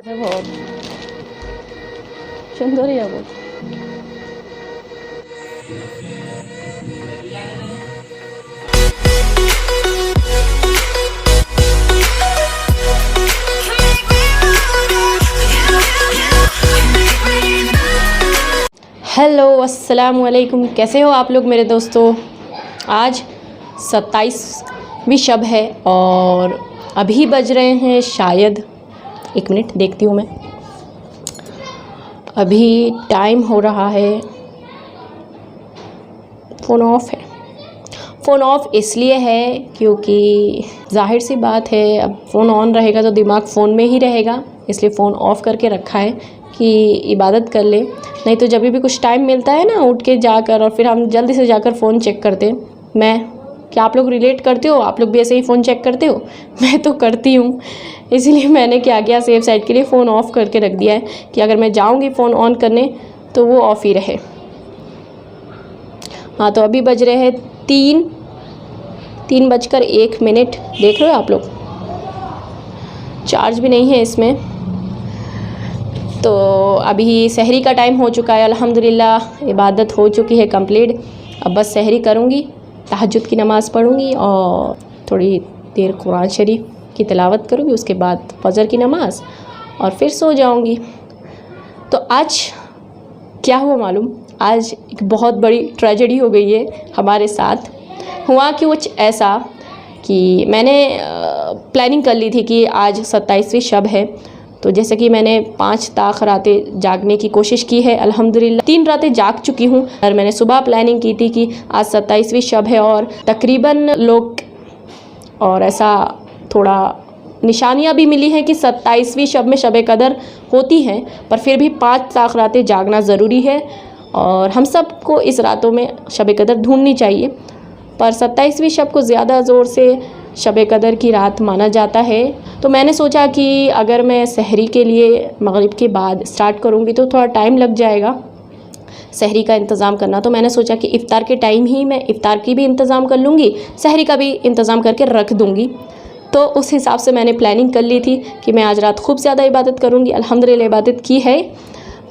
बहुत সুন্দর যাবো। हेलो अस्सलाम वालेकुम, कैसे हो आप लोग मेरे दोस्तों। आज 27वीं शब है और अभी बज रहे हैं शायद, एक मिनट देखती हूँ मैं, अभी टाइम हो रहा है, फ़ोन ऑफ है। फ़ोन ऑफ इसलिए है क्योंकि जाहिर सी बात है, अब फ़ोन ऑन रहेगा तो दिमाग फ़ोन में ही रहेगा, इसलिए फ़ोन ऑफ़ करके रखा है कि इबादत कर ले। नहीं तो जब भी कुछ टाइम मिलता है ना, उठ के जाकर और फिर हम जल्दी से जाकर फ़ोन चेक करते हैं। क्या आप लोग रिलेट करते हो? आप लोग भी ऐसे ही फ़ोन चेक करते हो? मैं तो करती हूँ, इसीलिए मैंने क्या किया, सेफ साइड के लिए फ़ोन ऑफ़ करके रख दिया है कि अगर मैं जाऊँगी फ़ोन ऑन करने तो वो ऑफ़ ही रहे। हाँ, तो अभी बज रहे हैं 3:01। देख रहे हो आप लोग, चार्ज भी नहीं है इसमें। तो अभी सहरी का टाइम हो चुका है, अल्हम्दुलिल्लाह इबादत हो चुकी है कंप्लीट। अब बस सहरी करूँगी, तहज्जुद की नमाज़ पढ़ूँगी और थोड़ी देर कुरान शरीफ की तिलावत करूँगी, उसके बाद फजर की नमाज़ और फिर सो जाऊँगी। तो आज क्या हुआ मालूम, आज एक बहुत बड़ी ट्रेजेडी हो गई है हमारे साथ। हुआ कि कुछ ऐसा कि मैंने प्लानिंग कर ली थी कि आज 27वीं शब है, तो जैसे कि मैंने 5 ताख रातें जागने की कोशिश की है, अल्हम्दुलिल्लाह 3 रातें जाग चुकी हूँ। और मैंने सुबह प्लानिंग की थी कि आज 27वीं शब है और तकरीबन लोग, और ऐसा थोड़ा निशानियाँ भी मिली हैं कि 27वीं शब में शब कदर होती हैं, पर फिर भी 5 ताख रातें जागना ज़रूरी है और हम सब को इस रातों में शब कदर ढूंढनी चाहिए। पर 27वीं शब को ज़्यादा ज़ोर से शब कदर की रात माना जाता है। तो मैंने सोचा कि अगर मैं सहरी के लिए मगरिब के बाद स्टार्ट करूँगी तो थोड़ा टाइम लग जाएगा सहरी का इंतज़ाम करना। तो मैंने सोचा कि इफ़्तार के टाइम ही मैं इफ़्तार की भी इंतज़ाम कर लूँगी, सहरी का भी इंतज़ाम करके रख दूँगी। तो उस हिसाब से मैंने प्लानिंग कर ली थी कि मैं आज रात खूब ज़्यादा इबादत करूँगी। अल्हम्दुलिल्लाह इबादत की है,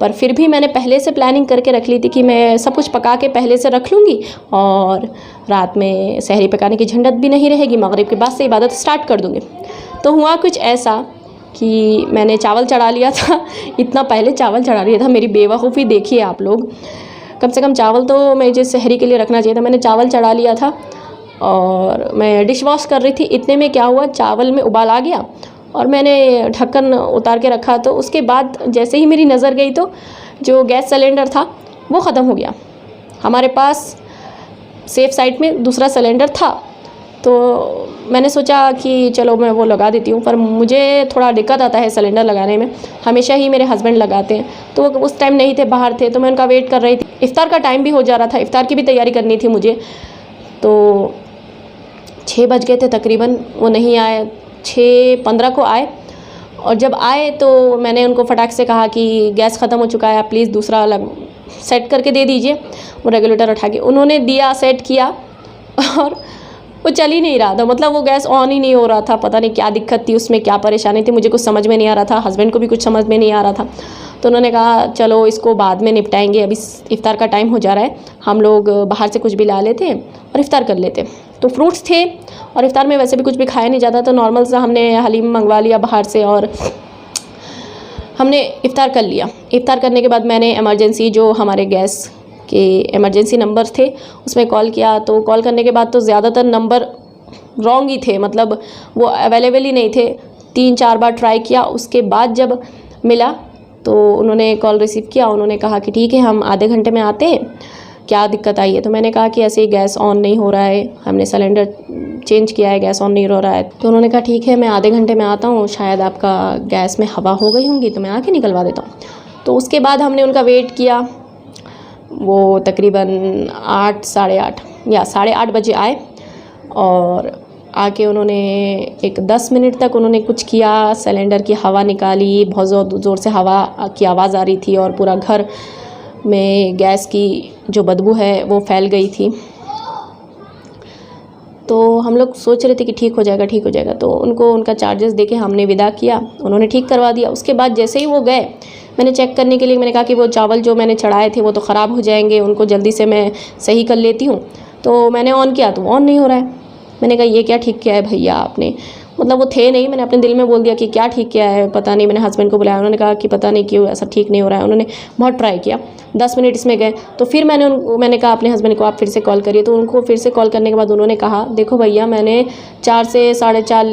पर फिर भी मैंने पहले से प्लानिंग करके रख ली थी कि मैं सब कुछ पका के पहले से रख लूँगी और रात में सहरी पकाने की झंझट भी नहीं रहेगी, मगरिब के बाद से इबादत स्टार्ट कर दूँगी। तो हुआ कुछ ऐसा कि मैंने चावल चढ़ा लिया था, इतना पहले चावल चढ़ा लिया था। मेरी बेवकूफ़ी देखिए आप लोग, कम से कम चावल तो मुझे सहरी के लिए रखना चाहिए था। मैंने चावल चढ़ा लिया था और मैं डिश वॉश कर रही थी, इतने में क्या हुआ, चावल में उबाल आ गया और मैंने ढक्कन उतार के रखा। तो उसके बाद जैसे ही मेरी नज़र गई तो जो गैस सिलेंडर था वो ख़त्म हो गया। हमारे पास सेफ साइड में दूसरा सिलेंडर था, तो मैंने सोचा कि चलो मैं वो लगा देती हूँ। पर मुझे थोड़ा दिक्कत आता है सिलेंडर लगाने में, हमेशा ही मेरे हस्बैंड लगाते हैं, तो वो उस टाइम नहीं थे, बाहर थे, तो मैं उनका वेट कर रही थी। इफ़्तार का टाइम भी हो जा रहा था, इफ़्तार की भी तैयारी करनी थी मुझे। तो 6 बज गए थे तकरीबन, वो नहीं आए। 6:15 को आए और जब आए तो मैंने उनको फटाक से कहा कि गैस ख़त्म हो चुका है, आप प्लीज़ दूसरा अलग सेट करके दे दीजिए। वो रेगुलेटर उठा के उन्होंने दिया, सेट किया और वो चल ही नहीं रहा था, मतलब वो गैस ऑन ही नहीं हो रहा था। पता नहीं क्या दिक्कत थी उसमें, क्या परेशानी थी, मुझे कुछ समझ में नहीं आ रहा था, हस्बैंड को भी कुछ समझ में नहीं आ रहा था। तो उन्होंने कहा चलो इसको बाद में निपटाएंगे, अभी इफ़्तार का टाइम हो जा रहा है, हम लोग बाहर से कुछ भी ला लेते हैं और इफ़्तार कर लेते। तो फ्रूट्स थे और इफ़्तार में वैसे भी कुछ भी खाया नहीं जाता, तो नॉर्मल सा हमने हलीम मंगवा लिया बाहर से और हमने इफ़्तार कर लिया। इफ़्तार करने के बाद मैंने इमरजेंसी, जो हमारे गैस के इमरजेंसी नंबर थे, उसमें कॉल किया। तो कॉल करने के बाद तो ज़्यादातर नंबर रॉन्ग ही थे, मतलब वो अवेलेबल ही नहीं थे। 3-4 बार ट्राई किया, उसके बाद जब मिला तो उन्होंने कॉल रिसीव किया। उन्होंने कहा कि ठीक है, हम आधे घंटे में आते हैं, क्या दिक्कत आई है। तो मैंने कहा कि ऐसे ही गैस ऑन नहीं हो रहा है, हमने सिलेंडर चेंज किया है, गैस ऑन नहीं हो रहा है। तो उन्होंने कहा ठीक है, मैं आधे घंटे में आता हूँ, शायद आपका गैस में हवा हो गई होंगी, तो मैं आके निकलवा देता हूँ। तो उसके बाद हमने उनका वेट किया। वो तकरीबन 8, साढ़े 8 या साढ़े 8 बजे आए और आके उन्होंने एक 10 मिनट तक उन्होंने कुछ किया, सिलेंडर की हवा निकाली, बहुत ज़ोर से हवा की आवाज़ आ रही थी और पूरा घर में गैस की जो बदबू है वो फैल गई थी। तो हम लोग सोच रहे थे कि ठीक हो जाएगा, ठीक हो जाएगा। तो उनको उनका चार्जेस देके हमने विदा किया, उन्होंने ठीक करवा दिया। उसके बाद जैसे ही वो गए, मैंने चेक करने के लिए मैंने कहा कि वो चावल जो मैंने चढ़ाए थे वो तो ख़राब हो जाएंगे, उनको जल्दी से मैं सही कर लेती हूँ। तो मैंने ऑन किया तो ऑन नहीं हो रहा है। मैंने कहा ये क्या ठीक किया है भैया आपने, मतलब वो थे नहीं। मैंने अपने दिल में बोल दिया कि क्या ठीक किया है पता नहीं। मैंने हस्बैंड को बुलाया, उन्होंने कहा कि पता नहीं क्यों ऐसा ठीक नहीं हो रहा है। उन्होंने बहुत ट्राई किया, 10 मिनट इसमें गए। तो फिर मैंने कहा अपने हस्बैंड को आप फिर से कॉल करिए। तो उनको फिर से कॉल करने के बाद उन्होंने कहा देखो भैया मैंने 4 से 4.5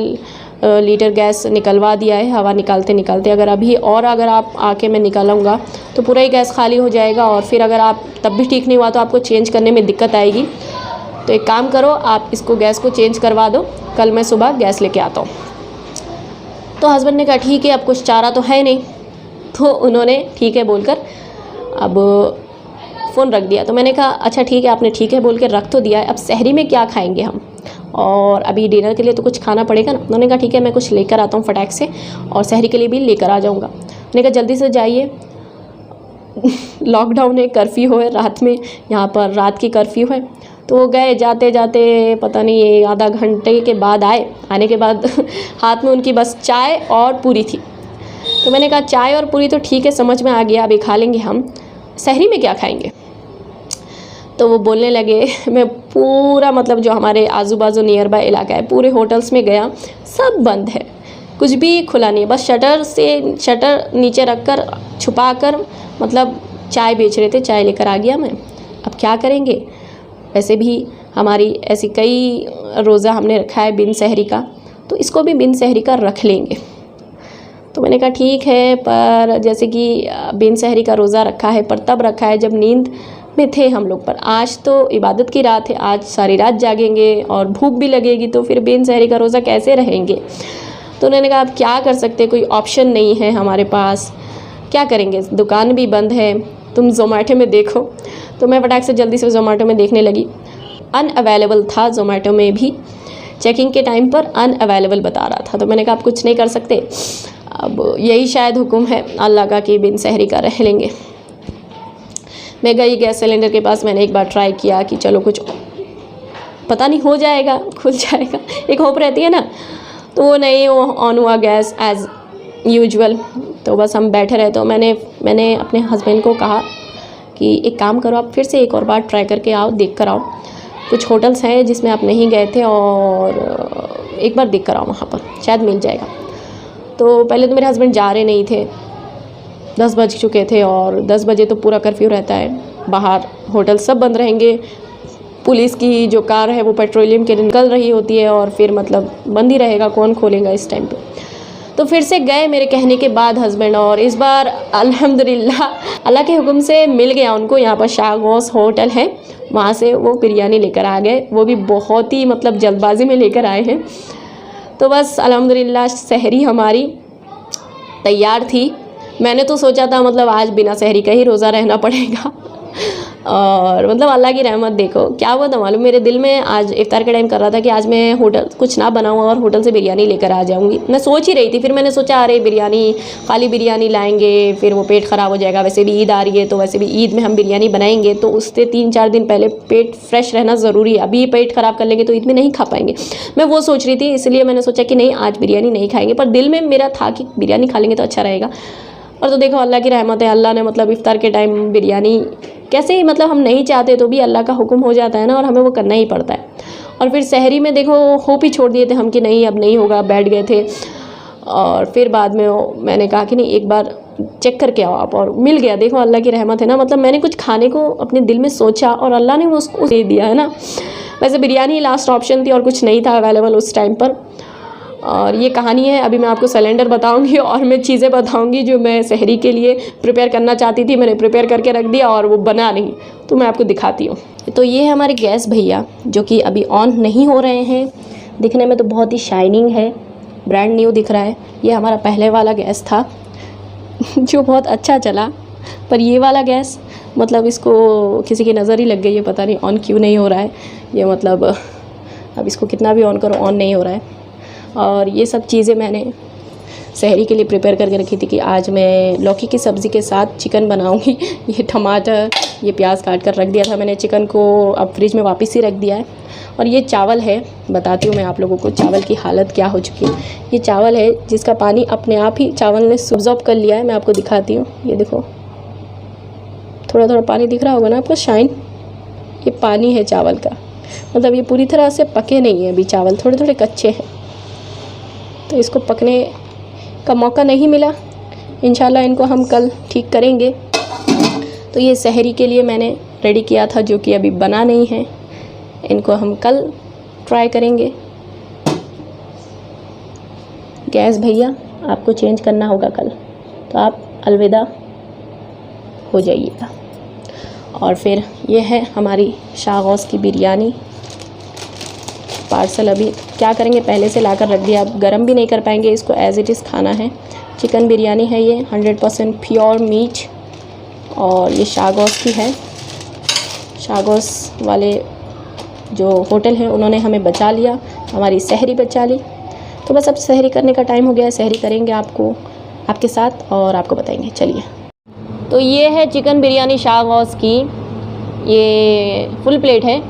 लीटर गैस निकलवा दिया है, हवा निकालते निकालते। अगर अगर आप आके मैं निकालूँगा तो पूरा ही गैस खाली हो जाएगा, और फिर अगर आप तब भी ठीक नहीं हुआ तो आपको चेंज करने में दिक्कत आएगी। तो एक काम करो, आप इसको गैस को चेंज करवा दो, कल मैं सुबह गैस लेके आता हूँ। तो हस्बैंड ने कहा ठीक है, अब कुछ चारा तो है नहीं। तो उन्होंने ठीक है बोलकर अब फ़ोन रख दिया। तो मैंने कहा अच्छा ठीक है, आपने ठीक है बोल के रख तो दिया है, अब सहरी में क्या खाएंगे हम, और अभी डिनर के लिए तो कुछ खाना पड़ेगा ना। उन्होंने कहा ठीक है मैं कुछ लेकर आता हूँ फटाक से, और सहरी के लिए भी लेकर आ जाऊँगा। मैंने कहा जल्दी से जाइए, लॉकडाउन है, कर्फ्यू है रात में, यहाँ पर रात की कर्फ्यू है। तो वो गए, जाते जाते पता नहीं ये आधा घंटे के बाद आने के बाद हाथ में उनकी बस चाय और पूरी थी। तो मैंने कहा चाय और पूरी तो ठीक है, समझ में आ गया, अभी खा लेंगे हम, सहरी में क्या खाएंगे। तो वो बोलने लगे मैं पूरा मतलब जो हमारे आजू बाजू नियर बाय इलाका है पूरे होटल्स में गया, सब बंद है, कुछ भी खुला नहीं है, बस शटर नीचे रख कर छुपा कर मतलब चाय बेच रहे थे। चाय लेकर आ गया मैं, अब क्या करेंगे। वैसे भी हमारी ऐसी कई रोज़ा हमने रखा है बिन सहरी का, तो इसको भी बिन सहरी का रख लेंगे। तो मैंने कहा ठीक है, पर जैसे कि बिन सहरी का रोज़ा रखा है पर तब रखा है जब नींद में थे हम लोग, पर आज तो इबादत की रात है, आज सारी रात जागेंगे और भूख भी लगेगी, तो फिर बिन सहरी का रोज़ा कैसे रहेंगे। तो उन्होंने कहा अब क्या कर सकते, कोई ऑप्शन नहीं है हमारे पास, क्या करेंगे, दुकान भी बंद है, तुम ज़ोमैटो में देखो। तो मैं फटाक से जल्दी से ज़ोमैटो में देखने लगी, अनअवेलेबल था ज़ोमैटो में भी, चेकिंग के टाइम पर अनअवेलेबल बता रहा था। तो मैंने कहा आप कुछ नहीं कर सकते, अब यही शायद हुक्म है अल्लाह का कि बिन सहरी का रह लेंगे। मैं गई गैस सिलेंडर के पास, मैंने एक बार ट्राई किया कि चलो कुछ पता नहीं हो जाएगा, खुल जाएगा, एक होप रहती है ना। तो वो नहीं, वो ऑन हुआ गैस एज़ यूजुअल। तो बस हम बैठे रहे। तो मैंने अपने हस्बैंड को कहा कि एक काम करो, आप फिर से एक और बार ट्राई करके आओ, देख कर आओ, कुछ होटल्स हैं जिसमें आप नहीं गए थे, और एक बार देख कर आओ, वहाँ पर शायद मिल जाएगा। तो पहले तो मेरे हस्बैंड जा रहे नहीं थे, 10 बज चुके थे, और 10 बजे तो पूरा कर्फ्यू रहता है, बाहर होटल सब बंद रहेंगे, पुलिस की जो कार है वो पेट्रोलियम के निकल रही होती है, और फिर मतलब बंद ही रहेगा, कौन खोलेगा इस टाइम पे। तो फिर से गए मेरे कहने के बाद हस्बैंड, और इस बार अल्हम्दुलिल्लाह अल्लाह के हुक्म से मिल गया उनको। यहाँ पर शाहगौस होटल है, वहाँ से वो बिरयानी लेकर आ गए, वो भी बहुत ही मतलब जल्दबाजी में लेकर आए हैं। तो बस अल्हम्दुलिल्लाह सहरी हमारी तैयार थी। मैंने तो सोचा था मतलब आज बिना सहरी का ही रोज़ा रहना पड़ेगा, और मतलब अल्लाह की रहमत देखो क्या हुआ था मालूम, मेरे दिल में आज इफ्तार के टाइम कर रहा था कि आज मैं होटल कुछ ना बनाऊँ और होटल से बिरयानी लेकर आ जाऊँगी। मैं सोच ही रही थी, फिर मैंने सोचा अरे बिरयानी, खाली बिरयानी लाएंगे फिर वो पेट ख़राब हो जाएगा, वैसे भी ईद आ रही है, तो वैसे भी ईद में हम बिरयानी बनाएंगे तो उससे 3-4 दिन पहले पेट फ्रेश रहना ज़रूरी है, अभी पेट ख़राब कर लेंगे तो ईद में नहीं खा पाएंगे। मैं वो सोच रही थी, इसलिए मैंने सोचा कि नहीं आज बिरयानी नहीं खाएंगे, पर दिल में मेरा था कि बिरयानी खा लेंगे तो अच्छा रहेगा। और तो देखो अल्लाह की रहमत है, अल्लाह ने मतलब इफ्तार के टाइम बिरयानी कैसे ही मतलब हम नहीं चाहते तो भी अल्लाह का हुक्म हो जाता है ना, और हमें वो करना ही पड़ता है। और फिर सहरी में देखो होप ही छोड़ दिए थे हम कि नहीं अब नहीं होगा, बैठ गए थे। और फिर बाद में मैंने कहा कि नहीं एक बार चेक करके आओ आप, और मिल गया। देखो अल्लाह की रहमत है ना, मतलब मैंने कुछ खाने को अपने दिल में सोचा और अल्लाह ने वो उसको दे दिया है ना। वैसे बिरयानी लास्ट ऑप्शन थी और कुछ नहीं था अवेलेबल उस टाइम पर। और ये कहानी है, अभी मैं आपको सिलेंडर बताऊंगी और मैं चीज़ें बताऊंगी जो मैं सहरी के लिए प्रिपेयर करना चाहती थी, मैंने प्रिपेयर करके रख दिया और वो बना नहीं, तो मैं आपको दिखाती हूँ। तो ये है हमारे गैस भैया जो कि अभी ऑन नहीं हो रहे हैं। दिखने में तो बहुत ही शाइनिंग है, ब्रांड न्यू दिख रहा है। ये हमारा पहले वाला गैस था जो बहुत अच्छा चला, पर ये वाला गैस मतलब इसको किसी की नज़र ही लग गई है, पता नहीं ऑन क्यों नहीं हो रहा है। ये मतलब अब इसको कितना भी ऑन करो ऑन नहीं हो रहा है। और ये सब चीज़ें मैंने सहरी के लिए प्रिपेयर करके रखी थी कि आज मैं लौकी की सब्ज़ी के साथ चिकन बनाऊंगी। ये टमाटर, ये प्याज काट कर रख दिया था मैंने। चिकन को अब फ्रिज में वापस ही रख दिया है। और ये चावल है, बताती हूँ मैं आप लोगों को चावल की हालत क्या हो चुकी है। ये चावल है जिसका पानी अपने आप ही चावल ने एब्जॉर्ब कर लिया है। मैं आपको दिखाती हूँ, ये देखो थोड़ा थोड़ा पानी दिख रहा होगा ना आपको, शाइन। ये पानी है चावल का, मतलब ये पूरी तरह से पके नहीं है अभी, चावल थोड़े थोड़े कच्चे हैं। तो इसको पकने का मौका नहीं मिला। इंशाल्लाह इनको हम कल ठीक करेंगे। तो ये सहरी के लिए मैंने रेडी किया था, जो कि अभी बना नहीं है। इनको हम कल ट्राई करेंगे। गैस भैया आपको चेंज करना होगा कल, तो आप अलविदा हो जाइएगा। और फिर ये है हमारी शागौस की बिरयानी पार्सल। अभी क्या करेंगे, पहले से लाकर रख दिया, अब गरम भी नहीं कर पाएंगे, इसको एज़ इट इज़ खाना है। चिकन बिरयानी है ये, 100% प्योर मीट। और ये शागौस की है। शागौस वाले जो होटल है उन्होंने हमें बचा लिया, हमारी सहरी बचा ली। तो बस अब सहरी करने का टाइम हो गया है। सहरी करेंगे आपके साथ और आपको बताएंगे। चलिए, तो ये है चिकन बिरयानी शागौस की। ये फुल प्लेट है,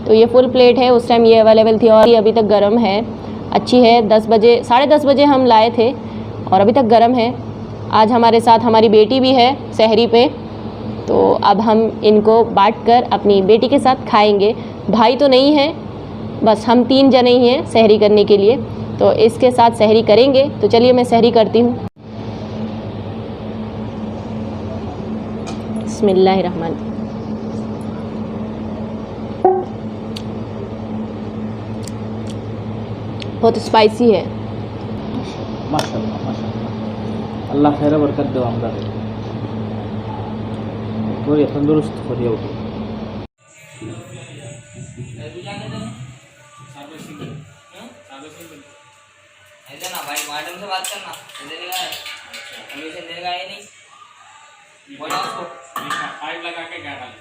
तो ये फुल प्लेट है। उस टाइम ये अवेलेबल थी और ये अभी तक गर्म है, अच्छी है। 10 बजे, 10:30 बजे हम लाए थे और अभी तक गर्म है। आज हमारे साथ हमारी बेटी भी है सहरी पे, तो अब हम इनको बांट कर अपनी बेटी के साथ खाएंगे। भाई तो नहीं है, बस हम 3 जने ही हैं सहरी करने के लिए, तो इसके साथ सहरी करेंगे। तो चलिए मैं सहरी करती हूँ। बिस्मिल्लाहिर्रहमान। बहुत स्पाइसी है। माशाल्लाह माशाल्लाह, अल्लाह खैर बरकत दो আমরা और तंदुरुस्त हो जाओ। ऐसा ना भाई, मैडम से बात करना, देने का है अभी से, देने का है नहीं, बोला उसको पाइप लगा के क्या डाले,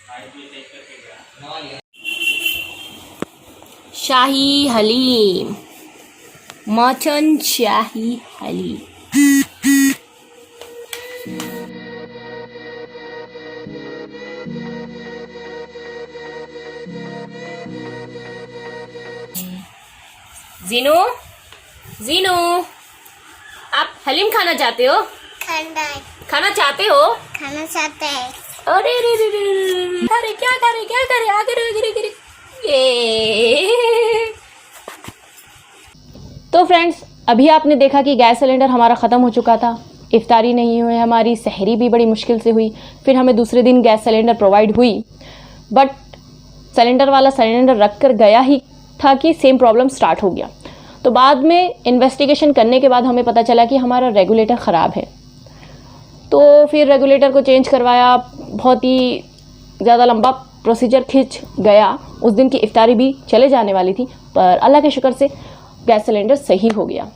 पाइप भी चेक करके गया नवा लिया। शाही हलीम, मटन शाही हलीम। जीनू, जीनू, आप हलीम खाना चाहते हो? खाना चाहते हो? खाना चाहते हैं। अरे रे रे रे रे, अरे क्या करे आगे ये। तो फ्रेंड्स, अभी आपने देखा कि गैस सिलेंडर हमारा ख़त्म हो चुका था। इफ्तारी नहीं हुई हमारी, सहरी भी बड़ी मुश्किल से हुई। फिर हमें दूसरे दिन गैस सिलेंडर प्रोवाइड हुई, बट सिलेंडर वाला सिलेंडर रख कर गया ही था कि सेम प्रॉब्लम स्टार्ट हो गया। तो बाद में इन्वेस्टिगेशन करने के बाद हमें पता चला कि हमारा रेगुलेटर ख़राब है। तो फिर रेगुलेटर को चेंज करवाया। बहुत ही ज़्यादा लंबा प्रोसीजर खिंच गया। उस दिन की इफ्तारी भी चले जाने वाली थी, पर अल्लाह के शुक्र से गैस सिलेंडर सही हो गया।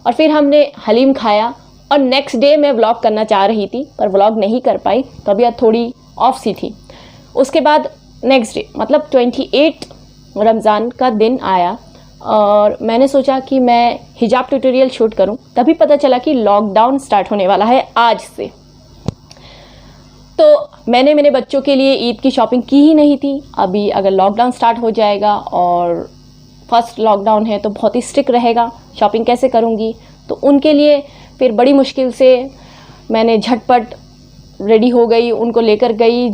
और फिर हमने हलीम खाया। और नेक्स्ट डे मैं व्लॉग करना चाह रही थी, पर व्लॉग नहीं कर पाई, तबीयत थोड़ी ऑफ सी थी। उसके बाद नेक्स्ट डे मतलब 28 रमज़ान का दिन आया और मैंने सोचा कि मैं हिजाब ट्यूटोरियल शूट करूं। तभी पता चला कि लॉकडाउन स्टार्ट होने वाला है आज से। तो मैंने मेरे बच्चों के लिए ईद की शॉपिंग की ही नहीं थी। अभी अगर लॉकडाउन स्टार्ट हो जाएगा और फर्स्ट लॉकडाउन है तो बहुत ही स्ट्रिक्ट रहेगा, शॉपिंग कैसे करूंगी। तो उनके लिए फिर बड़ी मुश्किल से मैंने झटपट रेडी हो गई, उनको लेकर गई।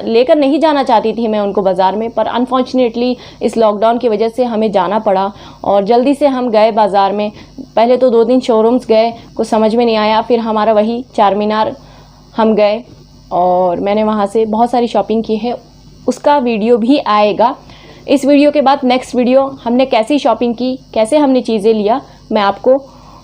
लेकर नहीं जाना चाहती थी मैं उनको बाज़ार में, पर अनफॉर्चुनेटली इस लॉकडाउन की वजह से हमें जाना पड़ा और जल्दी से हम गए बाज़ार में। पहले तो 2 दिन शोरूम्स गए, कुछ समझ में नहीं आया। फिर हमारा वही चार मीनार हम गए और मैंने वहाँ से बहुत सारी शॉपिंग की है, उसका वीडियो भी आएगा। इस वीडियो के बाद नेक्स्ट वीडियो हमने कैसी शॉपिंग की, कैसे हमने चीज़ें लिया, मैं आपको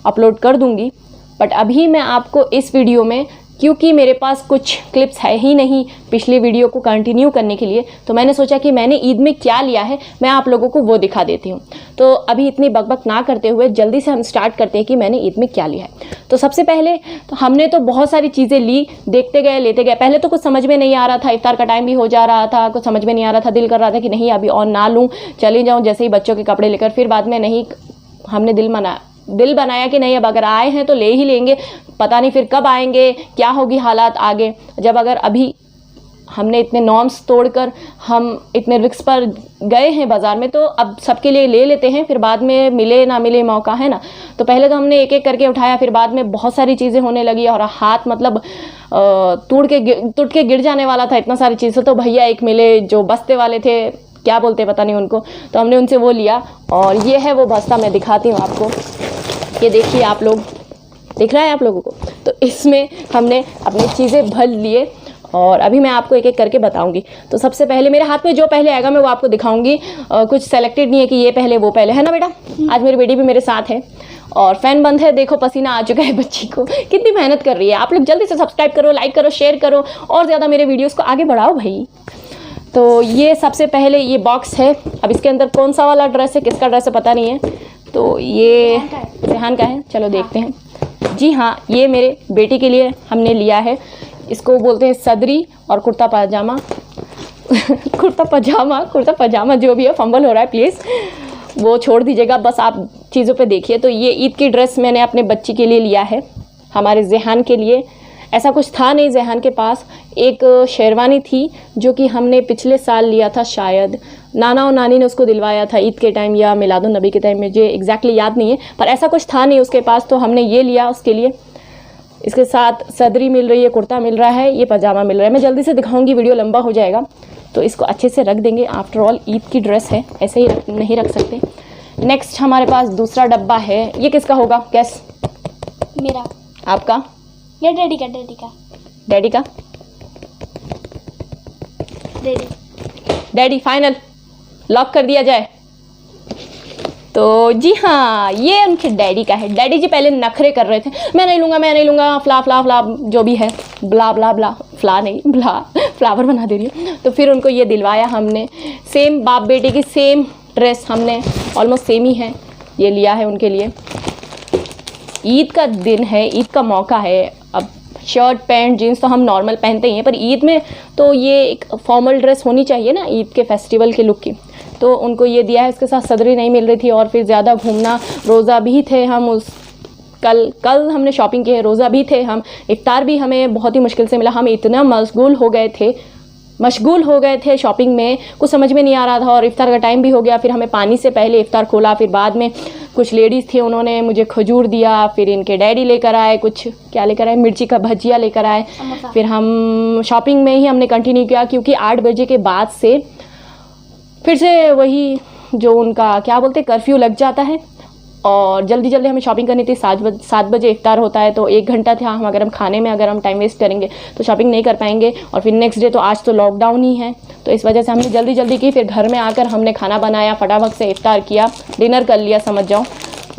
अपलोड कर दूँगी। बट अभी मैं आपको इस वीडियो में, क्योंकि मेरे पास कुछ क्लिप्स है ही नहीं पिछले वीडियो को कंटिन्यू करने के लिए, तो मैंने सोचा कि मैंने ईद में क्या लिया है मैं आप लोगों को वो दिखा देती हूँ। तो अभी इतनी बकबक ना करते हुए जल्दी से हम स्टार्ट करते हैं कि मैंने ईद में क्या लिया है। तो सबसे पहले तो हमने तो बहुत सारी चीज़ें ली, देखते गए लेते गए। पहले तो कुछ समझ में नहीं आ रहा था, इफ्तार का टाइम भी हो जा रहा था, कुछ समझ में नहीं आ रहा था, दिल कर रहा था कि नहीं अभी और ना लूँ, चली जाऊँ जैसे ही बच्चों के कपड़े लेकर। फिर बाद में नहीं, हमने दिल दिल बनाया कि नहीं अब अगर आए हैं तो ले ही लेंगे, पता नहीं फिर कब आएंगे, क्या होगी हालात आगे। जब अगर अभी हमने इतने नॉर्म्स तोड़कर हम इतने रिस्क पर गए हैं बाज़ार में, तो अब सबके लिए ले लेते हैं, फिर बाद में मिले ना मिले मौका है ना। तो पहले तो हमने एक एक करके उठाया, फिर बाद में बहुत सारी चीज़ें होने लगी और हाथ मतलब टूट के गिर जाने वाला था, इतना सारी चीज़ें। तो भैया एक मिले जो बस्ते वाले थे, क्या बोलते पता नहीं उनको, तो हमने उनसे वो लिया और ये है वो बस्ता, मैं दिखाती हूँ आपको। ये देखिए आप लोग, दिख रहा है आप लोगों को? तो इसमें हमने अपनी चीज़ें भर लिए और अभी मैं आपको एक एक करके बताऊंगी। तो सबसे पहले मेरे हाथ में जो पहले आएगा मैं वो आपको दिखाऊंगी। कुछ सेलेक्टेड नहीं है कि ये पहले वो पहले, है ना बेटा? आज मेरी बेटी भी मेरे साथ है और फ़ैन बंद है, देखो पसीना आ चुका है बच्ची को, कितनी मेहनत कर रही है। आप लोग जल्दी से सब्सक्राइब करो, लाइक करो, शेयर करो और ज़्यादा मेरे वीडियोज़ को आगे बढ़ाओ भाई। तो ये सबसे पहले ये बॉक्स है। अब इसके अंदर कौन सा वाला ड्रेस है, किसका ड्रेस है पता नहीं है। तो ये रेहान का है, चलो देखते हैं। जी हाँ, ये मेरे बेटी के लिए हमने लिया है। इसको बोलते हैं सदरी और कुर्ता पाजामा कुर्ता पजामा जो भी है, फंबल हो रहा है प्लीज़ वो छोड़ दीजिएगा, बस आप चीज़ों पे देखिए। तो ये ईद की ड्रेस मैंने अपने बच्ची के लिए लिया है, हमारे ज़ेहान के लिए। ऐसा कुछ था नहीं ज़ेहान के पास, एक शेरवानी थी जो कि हमने पिछले साल लिया था, शायद नाना और नानी ने उसको दिलवाया था ईद के टाइम या मिलादुन नबी के टाइम, मुझे एग्जैक्टली याद नहीं है, पर ऐसा कुछ था नहीं उसके पास, तो हमने ये लिया उसके लिए। इसके साथ सदरी मिल रही है, कुर्ता मिल रहा है, ये पजामा मिल रहा है। मैं जल्दी से दिखाऊंगी, वीडियो लंबा हो जाएगा, तो इसको अच्छे से रख देंगे। आफ्टर ऑल ईद की ड्रेस है, ऐसे ही नहीं रख सकते। नेक्स्ट हमारे पास दूसरा डब्बा है, ये किसका होगा गैस? मेरा। आपका? ये डैडी का। डैडी का? डैडी फाइनल लॉक कर दिया जाए। तो जी हाँ, ये उनके डैडी का है। डैडी जी पहले नखरे कर रहे थे, मैं नहीं लूँगा, फ्ला जो भी है, ब्ला फ्ला नहीं ब्ला, फ्लावर बना दे रही हूँ। तो फिर उनको ये दिलवाया हमने, सेम बाप बेटे की सेम ड्रेस हमने, ऑलमोस्ट सेम ही है, ये लिया है उनके लिए। ईद का दिन है, ईद का मौका है। अब शर्ट पैंट जीन्स तो हम नॉर्मल पहनते ही हैं, पर ईद में तो ये एक फॉर्मल ड्रेस होनी चाहिए ना, ईद के फेस्टिवल के लुक की। तो उनको ये दिया है। इसके साथ सदरी नहीं मिल रही थी और फिर ज़्यादा घूमना, रोज़ा भी थे हम, उस कल हमने शॉपिंग की है, रोज़ा भी थे हम, इफ्तार भी हमें बहुत ही मुश्किल से मिला। हम इतना मशगूल हो गए थे शॉपिंग में, कुछ समझ में नहीं आ रहा था और इफ्तार का टाइम भी हो गया। फिर हमें पानी से पहले इफ्तार खोला, फिर बाद में कुछ लेडीज़ थी, उन्होंने मुझे खजूर दिया, फिर इनके डैडी लेकर आए, कुछ क्या लेकर आए, मिर्ची का भजिया लेकर आए। फिर हम शॉपिंग में ही हमने कंटिन्यू किया, क्योंकि 8 बजे के बाद से फिर से वही जो उनका क्या बोलते कर्फ्यू लग जाता है और जल्दी हमें शॉपिंग करनी थी। 7 बजे इफ्तार होता है, तो 1 घंटा था। अगर हम खाने में अगर हम टाइम वेस्ट करेंगे तो शॉपिंग नहीं कर पाएंगे। और फिर नेक्स्ट डे तो आज तो लॉकडाउन ही है, तो इस वजह से हमने जल्दी की। फिर घर में आकर हमने खाना बनाया, फटाफट से इफ्तार किया, डिनर कर लिया समझ जाओ।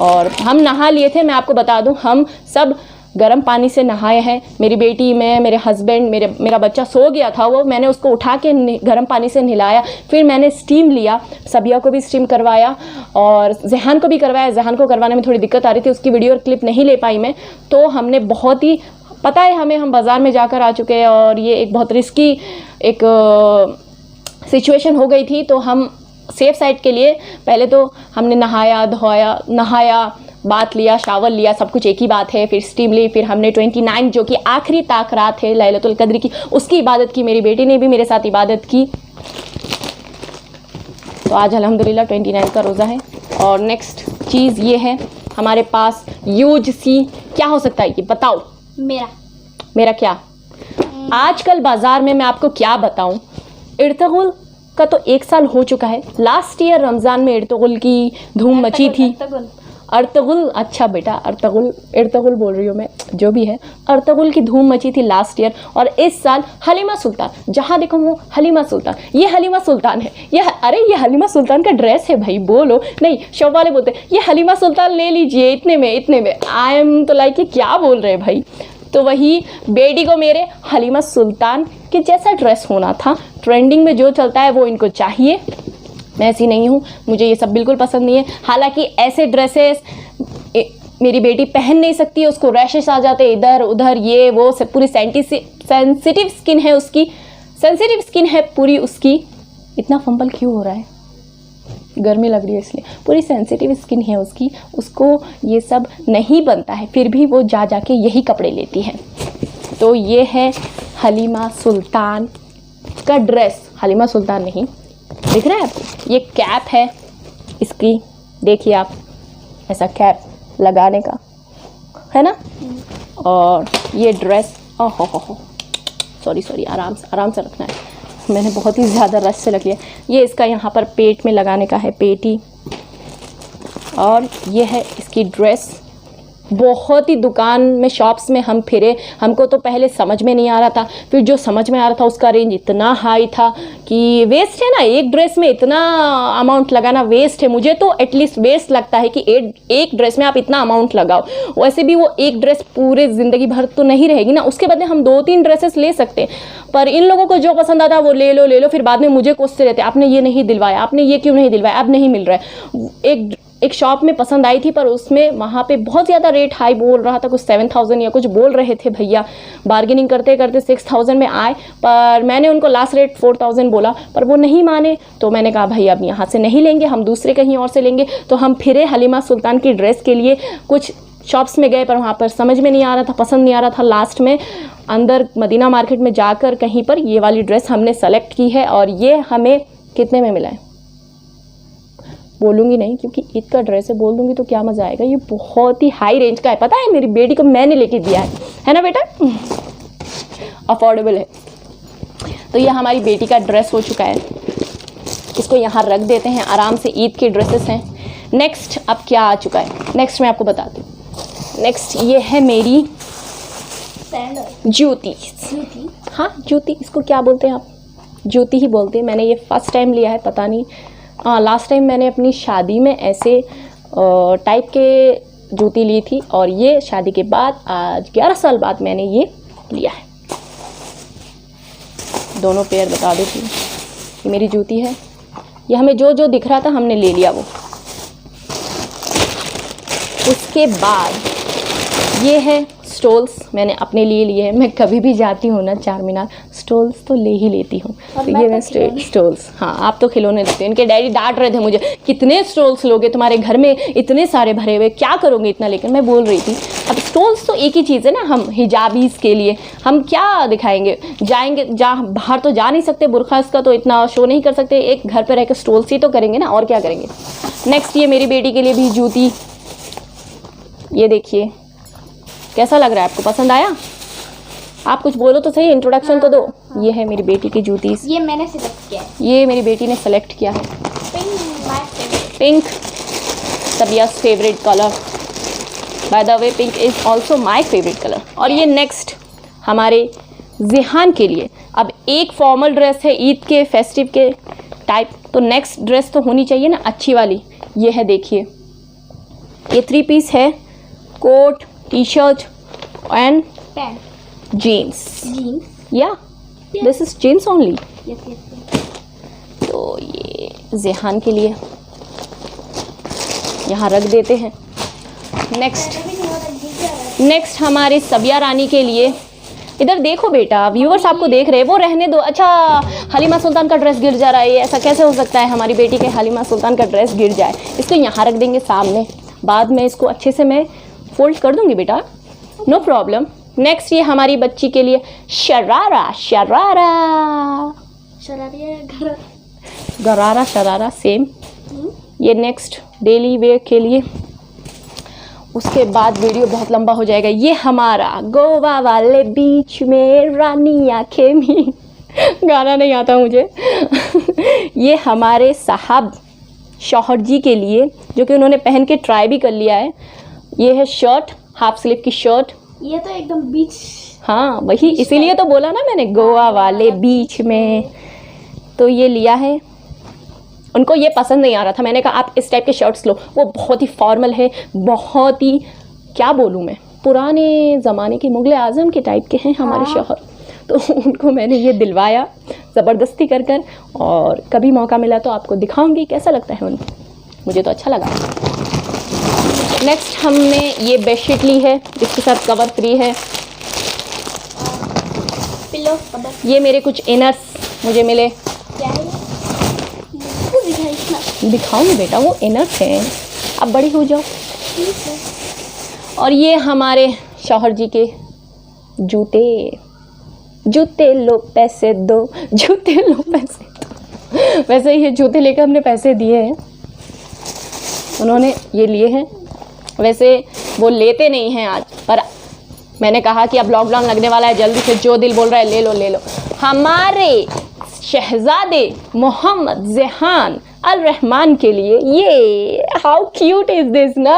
और हम नहा लिए थे, मैं आपको बता दूं, हम सब गर्म पानी से नहाए हैं। मेरी बेटी, मैं, मेरे हस्बैंड, मेरा बच्चा सो गया था, वो मैंने उसको उठा के गर्म पानी से नहलाया। फिर मैंने स्टीम लिया, सबिया को भी स्टीम करवाया और ज़ेहान को भी करवाया। ज़ेहान को करवाने में थोड़ी दिक्कत आ रही थी, उसकी वीडियो क्लिप नहीं ले पाई मैं। तो हमने बहुत ही, पता है हमें, हम बाज़ार में जाकर आ चुके हैं और ये एक बहुत रिस्की एक सिचुएशन हो गई थी। तो हम सेफ साइड के लिए पहले तो हमने नहाया, बात लिया, शावर लिया, सब कुछ एक ही बात है। फिर स्टीम ली, फिर हमने 29 जो कि आखिरी ताक रात है लैलतुल कद्र की, उसकी इबादत की। मेरी बेटी ने भी मेरे साथ इबादत की। तो आज अल्हम्दुलिल्लाह 29 का रोज़ा है। और नेक्स्ट चीज़ ये है हमारे पास, यूज सी, क्या हो सकता है ये बताओ? मेरा क्या? आजकल बाज़ार में मैं आपको क्या बताऊं, इर्तगुल का तो 1 साल हो चुका है। लास्ट ईयर रमज़ान में इर्तगुल की धूम मची थी। अर्तगुल, अच्छा बेटा, इर्तगुल बोल रही हूँ मैं, जो भी है, अर्तगुल की धूम मची थी लास्ट ईयर। और इस साल हलीमा सुल्तान, जहाँ देखो वो हलीमा सुल्तान, ये हलीमा सुल्तान है। ये हलीमा सुल्तान का ड्रेस है भाई, बोलो नहीं, शॉप वाले बोलते हैं ये हलीमा सुल्तान ले लीजिए इतने में। आई एम तो लाइक, ये क्या बोल रहे हैं भाई। तो वही बेटी को मेरे हलीमा सुल्तान के जैसा ड्रेस होना था। ट्रेंडिंग में जो चलता है वो इनको चाहिए, मैं ऐसी नहीं हूँ, मुझे ये सब बिल्कुल पसंद नहीं है। हालांकि ऐसे ड्रेसेस मेरी बेटी पहन नहीं सकती है, उसको रैशेस आ जाते इधर उधर, ये वो सब। पूरी सेंसिटिव स्किन है पूरी उसकी। इतना फंबल क्यों हो रहा है? गर्मी लग रही है इसलिए, पूरी सेंसिटिव स्किन है उसकी, उसको ये सब नहीं बनता है, फिर भी वो जा के यही कपड़े लेती है। तो ये है हलीमा सुल्तान का ड्रेस, हलीमा सुल्तान नहीं दिख रहा है आपको, ये कैप है इसकी, देखिए आप, ऐसा कैप लगाने का है ना। और ये ड्रेस, ओहो हो, सॉरी आराम से रखना है, मैंने बहुत ही ज़्यादा रश से रख लिया। ये इसका यहाँ पर पेट में लगाने का है पेटी, और ये है इसकी ड्रेस। बहुत ही दुकान में, शॉप्स में हम फिरे, हमको तो पहले समझ में नहीं आ रहा था, फिर जो समझ में आ रहा था उसका रेंज इतना हाई था कि वेस्ट है ना, एक ड्रेस में इतना अमाउंट लगाना वेस्ट है। मुझे तो एटलीस्ट वेस्ट लगता है कि एक ड्रेस में आप इतना अमाउंट लगाओ। वैसे भी वो एक ड्रेस पूरे ज़िंदगी भर तो नहीं रहेगी ना, उसके बदले हम 2-3 ड्रेसेस ले सकते हैं। पर इन लोगों को जो पसंद आता है वो ले लो, फिर बाद में मुझे कोसते रहते, आपने ये नहीं दिलवाया, आपने ये क्यों नहीं दिलवाया, अब नहीं मिल रहा है। एक शॉप में पसंद आई थी, पर उसमें वहाँ पे बहुत ज़्यादा रेट हाई बोल रहा था, कुछ 7,000 या कुछ बोल रहे थे भैया। बार्गेनिंग करते करते 6,000 में आए, पर मैंने उनको लास्ट रेट 4,000 बोला, पर वो नहीं माने। तो मैंने कहा भाई अब यहाँ से नहीं लेंगे, हम दूसरे कहीं और से लेंगे। तो हम फिरे हलीमा सुल्तान की ड्रेस के लिए, कुछ शॉप्स में गए पर वहाँ पर समझ में नहीं आ रहा था, पसंद नहीं आ रहा था। लास्ट में अंदर मदीना मार्केट में जाकर कहीं पर ये वाली ड्रेस हमने सेलेक्ट की है, और ये हमें कितने में मिला है बोलूँगी नहीं, क्योंकि ईद का ड्रेस है, बोल दूँगी तो क्या मज़ा आएगा। ये बहुत ही हाई रेंज का है, पता है, मेरी बेटी को मैंने लेके दिया है ना बेटा, अफोर्डेबल है। तो ये हमारी बेटी का ड्रेस हो चुका है, इसको यहाँ रख देते हैं आराम से। ईद के ड्रेसेस हैं। नेक्स्ट अब क्या आ चुका है, नेक्स्ट मैं आपको बताती हूँ। नेक्स्ट ये है मेरी जूती। हाँ जूती, इसको क्या बोलते हैं आप, जूती ही बोलते हैं। मैंने ये फर्स्ट टाइम लिया है, पता नहीं, हाँ लास्ट टाइम मैंने अपनी शादी में ऐसे टाइप के जूती ली थी, और ये शादी के बाद आज 11 साल बाद मैंने ये लिया है। दोनों पेयर बता देती हूँ, ये मेरी जूती है। ये हमें जो जो दिख रहा था हमने ले लिया वो। उसके बाद ये है स्टोल्स, मैंने अपने लिए हैं। मैं कभी भी जाती हूँ ना चार मीनार, स्टोल्स तो ले ही लेती हूँ। तो ये मैं स्टोल्स, हाँ आप तो खिलौने लेते हैं। इनके डैडी डांट रहे थे मुझे, कितने स्टोल्स लोगे, तुम्हारे घर में इतने सारे भरे हुए, क्या करोगे इतना लेकर। मैं बोल रही थी अब स्टोल्स तो एक ही चीज़ है ना, हम हिजाबीज़ के लिए हम क्या दिखाएंगे, जाएंगे बाहर तो जा नहीं सकते, बुरखा इसका तो इतना शो नहीं कर सकते, एक घर पर रहकर स्टोल्स ही तो करेंगे ना, और क्या करेंगे। नेक्स्ट ये मेरी बेटी के लिए भी जूती, ये देखिए कैसा लग रहा है आपको, पसंद आया? आप कुछ बोलो तो सही, इंट्रोडक्शन तो दो। ये है मेरी बेटी की जूती, ये मैंने सिलेक्ट किया है, ये मेरी बेटी ने सेलेक्ट किया है। Pink, Sabiya's favourite colour, by the way pink is also my favourite colour. और ये नेक्स्ट हमारे जिहान के लिए, अब एक फॉर्मल ड्रेस है ईद के फेस्टिव के टाइप, तो नेक्स्ट ड्रेस तो होनी चाहिए ना अच्छी वाली। ये है देखिए, ये 3 पीस है, coat, T shirt and pant, jeans. या दिस इज जीन्स ओनली। तो ये जिहान के लिए यहाँ रख देते हैं। नेक्स्ट हमारे सबिया रानी के लिए, इधर देखो बेटा, व्यूअर्स आपको देख रहे हैं, वो रहने दो। अच्छा हलीमा सुल्तान का ड्रेस गिर जा रहा है, ये ऐसा कैसे हो सकता है, हमारी बेटी के हलीमा सुल्तान का ड्रेस गिर जाए। इसको यहाँ रख देंगे सामने, बाद में इसको अच्छे से मैं फोल्ड कर दूंगी बेटा, नो प्रॉब्लम। नेक्स्ट ये हमारी बच्ची के लिए शरारा, गरारा शरारा सेम, ये नेक्स्ट डेली वेयर के लिए। उसके बाद वीडियो बहुत लंबा हो जाएगा। ये हमारा गोवा वाले बीच में रानी आंखें में, गाना नहीं आता मुझे। ये हमारे साहब शौहर जी के लिए, जो कि उन्होंने पहन के ट्राई भी कर लिया है। ये है शर्ट, हाफ स्लीव की शर्ट, ये तो एकदम बीच, हाँ वही, इसीलिए तो बोला ना मैंने, गोवा वाले बीच में। तो ये लिया है, उनको ये पसंद नहीं आ रहा था, मैंने कहा आप इस टाइप के शर्ट्स लो, वो बहुत ही फॉर्मल है, बहुत ही क्या बोलूँ मैं, पुराने ज़माने के मुग़ल आज़म के टाइप के हैं हमारे शौहर। तो उनको मैंने ये दिलवाया ज़बरदस्ती कर कर, और कभी मौका मिला तो आपको दिखाऊंगी कैसा लगता है उनको, मुझे तो अच्छा लगा। नेक्स्ट हमने ये बेडशीट ली है, जिसके साथ कवर फ्री है। पिलो, ये मेरे कुछ इनर्स मुझे मिले, क्या है दिखाऊंगी बेटा, वो इनफ है, अब बड़ी हो जाओ। ठीक है। और ये हमारे शौहर जी के जूते, जूते लो पैसे दो, जूते लो पैसे दो। वैसे ये जूते लेकर हमने पैसे दिए हैं, उन्होंने ये लिए हैं। वैसे वो लेते नहीं हैं आज, पर मैंने कहा कि अब लॉकडाउन लगने वाला है, जल्दी से जो दिल बोल रहा है ले लो ले लो। हमारे शहजादे मोहम्मद ज़ेहान अल रहमान के लिए ये, हाउ क्यूट इज़ दिस ना,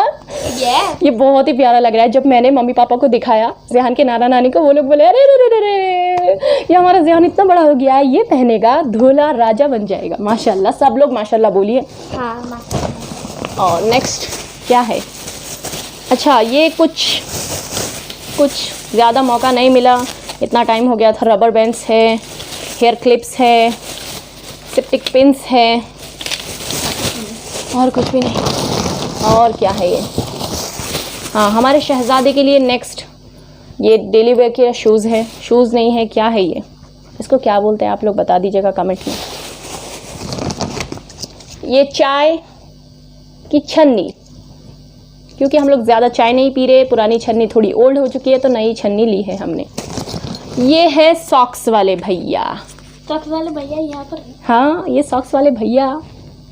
ये बहुत ही प्यारा लग रहा है। जब मैंने मम्मी पापा को दिखाया, ज़ेहान के नाना नानी को, वो लोग बोले अरे रे रे रे, ये हमारा ज़ेहान इतना बड़ा हो गया है, ये पहनेगा दूल्हा राजा बन जाएगा। माशाल्लाह, सब लोग माशाल्लाह बोलिए। हाँ माशाल्लाह। और नेक्स्ट क्या है? अच्छा, ये कुछ ज़्यादा मौका नहीं मिला, इतना टाइम हो गया था। रबर बैंड्स है, हेयर क्लिप्स है, सिप्टिक पिन्स है, और कुछ भी नहीं। और क्या है ये? हाँ, हमारे शहज़ादे के लिए नेक्स्ट ये डेली वेयर के शूज़ है। शूज़ नहीं है, क्या है ये? इसको क्या बोलते हैं आप लोग बता दीजिएगा कमेंट में। ये चाय की छन्नी, क्योंकि हम लोग ज़्यादा चाय नहीं पी रहे, पुरानी छन्नी थोड़ी ओल्ड हो चुकी है, तो नई छन्नी ली है हमने। ये है सॉक्स वाले भैया। सॉक्स वाले भैया यहाँ पर? हाँ, ये सॉक्स वाले भैया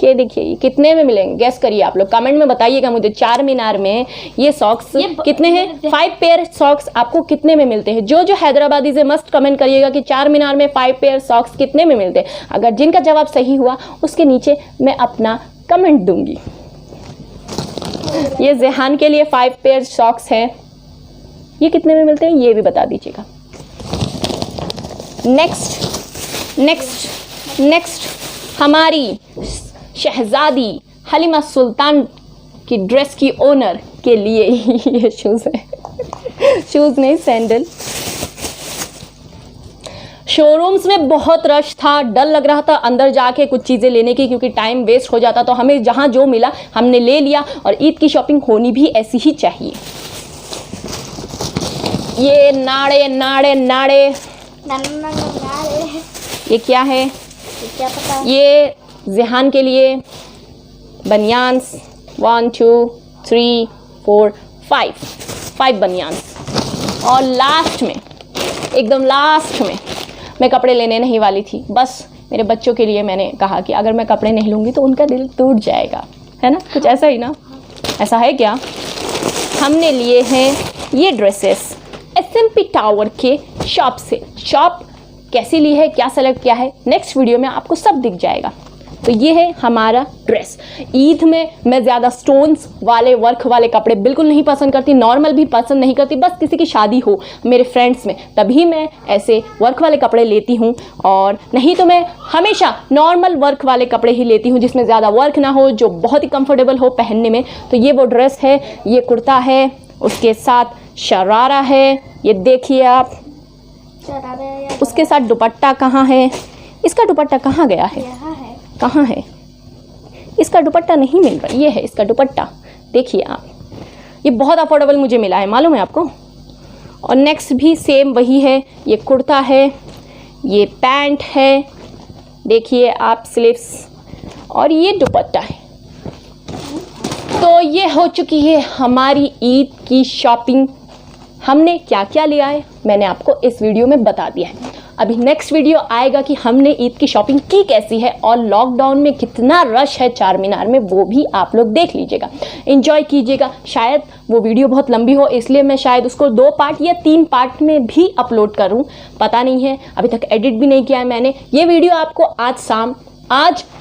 के देखिए, ये कितने में मिलेंगे गैस करिए आप लोग, कमेंट में बताइएगा मुझे। चार मीनार में ये सॉक्स कितने हैं? 5 पेयर सॉक्स आपको कितने में मिलते हैं? जो हैदराबादी से मस्ट कमेंट करिएगा कि चार मीनार में 5 पेयर सॉक्स कितने में मिलते हैं। अगर जिनका जवाब सही हुआ उसके नीचे मैं अपना कमेंट दूंगी। ये ज़ेहान के लिए 5 पेयर सॉक्स है, ये कितने में मिलते हैं ये भी बता दीजिएगा। नेक्स्ट हमारी शहजादी हलीमा सुल्तान की ड्रेस की ओनर के लिए ये शूज़ है। शूज़ नहीं, सैंडल। शोरूम्स में बहुत रश था, डर लग रहा था अंदर जाके कुछ चीज़ें लेने की, क्योंकि टाइम वेस्ट हो जाता। तो हमें जहाँ जो मिला हमने ले लिया, और ईद की शॉपिंग होनी भी ऐसी ही चाहिए। ये नाड़े नाड़े नाड़े, ये क्या है? क्या पता? ये ज़ेहान के लिए बनियान्स, 1 2 3 4 5 बनियान्स। और लास्ट में, एकदम लास्ट में, मैं कपड़े लेने नहीं वाली थी, बस मेरे बच्चों के लिए मैंने कहा कि अगर मैं कपड़े नहीं लूँगी तो उनका दिल टूट जाएगा, है ना? कुछ ऐसा ही ना, ऐसा है क्या? हमने लिए हैं ये ड्रेसेस SMP टावर के शॉप से। शॉप कैसी ली है, क्या सेलेक्ट किया है, नेक्स्ट वीडियो में आपको सब दिख जाएगा। तो ये है हमारा ड्रेस। ईद में मैं ज़्यादा स्टोन्स वाले, वर्क वाले कपड़े बिल्कुल नहीं पसंद करती, नॉर्मल भी पसंद नहीं करती। बस किसी की शादी हो मेरे फ्रेंड्स में, तभी मैं ऐसे वर्क वाले कपड़े लेती हूँ, और नहीं तो मैं हमेशा नॉर्मल वर्क वाले कपड़े ही लेती हूँ, जिसमें ज़्यादा वर्क ना हो, जो बहुत ही कंफर्टेबल हो पहनने में। तो ये वो ड्रेस है, ये कुर्ता है, उसके साथ शरारा है, ये देखिए आप, उसके साथ दुपट्टा कहाँ है? इसका दुपट्टा कहाँ गया है? यहाँ है। कहाँ है? इसका दुपट्टा नहीं मिल रहा, ये है इसका दुपट्टा, देखिए आप। ये बहुत अफोर्डेबल मुझे मिला है, मालूम है आपको। और नेक्स्ट भी सेम वही है, ये कुर्ता है, ये पैंट है, देखिए आप, स्लीव्स, और ये दुपट्टा है। तो ये हो चुकी है हमारी ईद की शॉपिंग। हमने क्या क्या लिया है मैंने आपको इस वीडियो में बता दिया है। अभी नेक्स्ट वीडियो आएगा कि हमने ईद की शॉपिंग की कैसी है, और लॉकडाउन में कितना रश है चार मीनार में, वो भी आप लोग देख लीजिएगा, एंजॉय कीजिएगा। शायद वो वीडियो बहुत लंबी हो, इसलिए मैं शायद उसको 2 पार्ट या 3 पार्ट में भी अपलोड करूं, पता नहीं है, अभी तक एडिट भी नहीं किया है मैंने। ये वीडियो आपको आज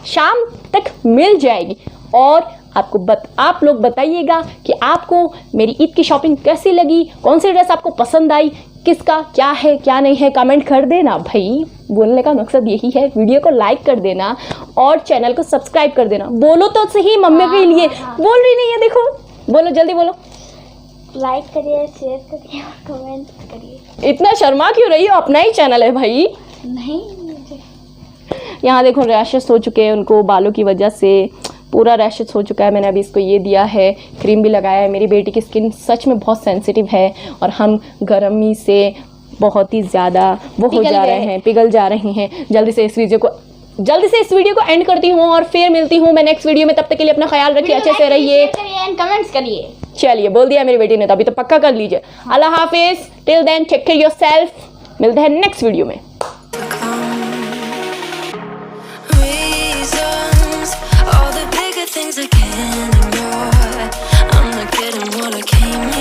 शाम तक मिल जाएगी। और आप लोग बताइएगा कि आपको मेरी ईद की शॉपिंग कैसी लगी, कौन सी ड्रेस आपको पसंद आई, किसका क्या है क्या नहीं है, कमेंट कर देना भाई। बोलने का मकसद यही है, वीडियो को लाइक कर देना और चैनल को सब्सक्राइब कर देना। बोलो तो सही मम्मी के लिए, बोल रही नहीं है, देखो, बोलो जल्दी बोलो। लाइक करिए, शेयर करिए और कमेंट करिए। इतना शर्मा क्यों रही हो, अपना ही चैनल है भाई। नहीं, यहाँ देखो रैशेस हो चुके हैं उनको, बालों की वजह से पूरा रैशेस हो चुका है। मैंने अभी इसको ये दिया है, क्रीम भी लगाया है। मेरी बेटी की स्किन सच में बहुत सेंसिटिव है, और हम गर्मी से बहुत ही ज़्यादा वो हो जा रहे हैं, पिघल जा रही हैं। जल्दी से इस वीडियो को जल्दी से इस वीडियो को एंड करती हूँ और फिर मिलती हूँ मैं नेक्स्ट वीडियो में। तब तक के लिए अपना ख्याल रखिए, अच्छे से रहिए, कमेंट्स करिए। चलिए बोल दिया मेरी बेटी ने तो अभी तो पक्का कर लीजिए। अल्लाह हाफिज, till then take care yourself, मिलते हैं नेक्स्ट वीडियो में। Things I can't ignore. I'm not getting what I came